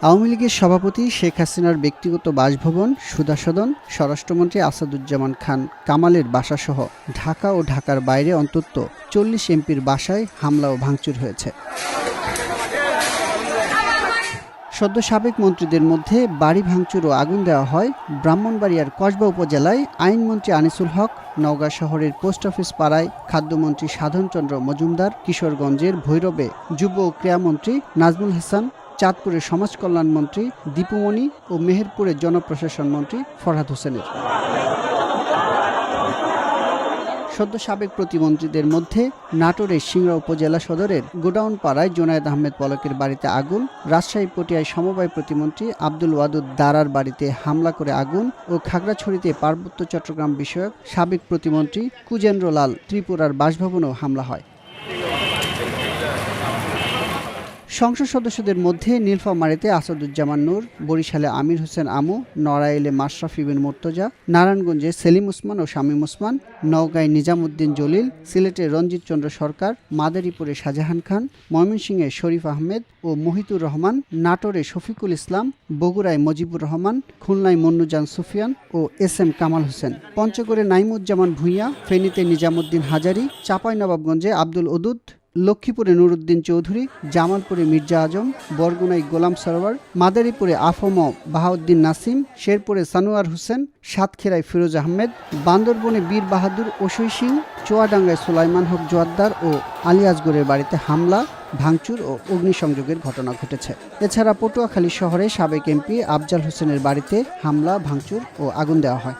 আওয়ামী লীগের সভাপতি শেখ হাসিনার ব্যক্তিগত বাসভবন, সুধাসদন, স্বরাষ্ট্রমন্ত্রী আসাদুজ্জামান খান কামালের বাসাসহ ঢাকা ও ঢাকার বাইরে অন্তত ৪০ এমপির বাসায় হামলা ও ভাঙচুর হয়েছে। সদ্য সাবেক মন্ত্রীদের মধ্যে বাড়ি ভাঙচুর ও আগুন দেওয়া হয় ব্রাহ্মণবাড়িয়ার কসবা উপজেলায় আইনমন্ত্রী আনিসুল হক, নওগাঁ শহরের পোস্ট অফিস পাড়ায় খাদ্যমন্ত্রী সাধনচন্দ্র মজুমদার, কিশোরগঞ্জের ভৈরবে যুব ও ক্রীড়ামন্ত্রী নাজমুল হাসান, চাঁদপুরের সমাজ কল্যাণ মন্ত্রী দীপুমণি ও মেহেরপুরের জনপ্রশাসন মন্ত্রী ফরহাদ হোসেনের। সদ্য সাবেক প্রতিমন্ত্রীদের মধ্যে নাটোরের সিংড়া উপজেলা সদরের গোডাউন পাড়ায় জোনায়েদ আহমেদ পলকের বাড়িতে আগুন, রাজশাহী পটিয়ায় সমবায় প্রতিমন্ত্রী আব্দুল ওয়াদুদ দারার বাড়িতে হামলা করে আগুন ও খাগড়াছড়িতে পার্বত্য চট্টগ্রাম বিষয়ক সাবেক প্রতিমন্ত্রী কুজেন্দ্র লাল ত্রিপুরার বাসভবনেও হামলা হয়। সংসদ সদস্যদের মধ্যে নীলফামারীতে আসাদুজ্জামান নূর, বরিশালে আমির হোসেন আমু, নড়াইলে মাশরাফি বিন মুর্তজা, নারায়ণগঞ্জে সেলিম ওসমান ও শামীম ওসমান, নওগাঁয় নিজামুদ্দিন জলিল, সিলেটে রঞ্জিত চন্দ্র সরকার, মাদারীপুরে শাহজাহান খান, ময়মনসিংহে শরীফ আহমেদ ও মহিতুর রহমান, নাটোরে শফিকুল ইসলাম, বগুড়ায় মজিবুর রহমান, খুলনায় মন্নুজান সুফিয়ান ও SM কামাল হোসেন, পঞ্চগড়ে নাইমুজ্জামান ভূঁইয়া, ফেনীতে নিজামুদ্দিন হাজারি, চাঁপাইনবাবগঞ্জে আব্দুল ওদুদ, লক্ষ্মীপুরে নুরুদ্দিন চৌধুরী, জামালপুরে মির্জা আজম, বরগুনায় গোলাম সরোয়ার, মাদারীপুরে আফম বাহাউদ্দিন নাসিম, শেরপুরে সানোয়ার হোসেন, সাতক্ষীরায় ফিরোজ আহমেদ, বান্দরবনে বীর বাহাদুর ওসই সিং, চুয়াডাঙ্গায় সুলাইমান হক জোয়াদ্দার ও আলিয়াজগড়ের বাড়িতে হামলা, ভাঙচুর ও অগ্নিসংযোগের ঘটনা ঘটেছে। এছাড়া পটুয়াখালী শহরে সাবেক MP আফজাল হোসেনের বাড়িতে হামলা, ভাঙচুর ও আগুন দেওয়া হয়।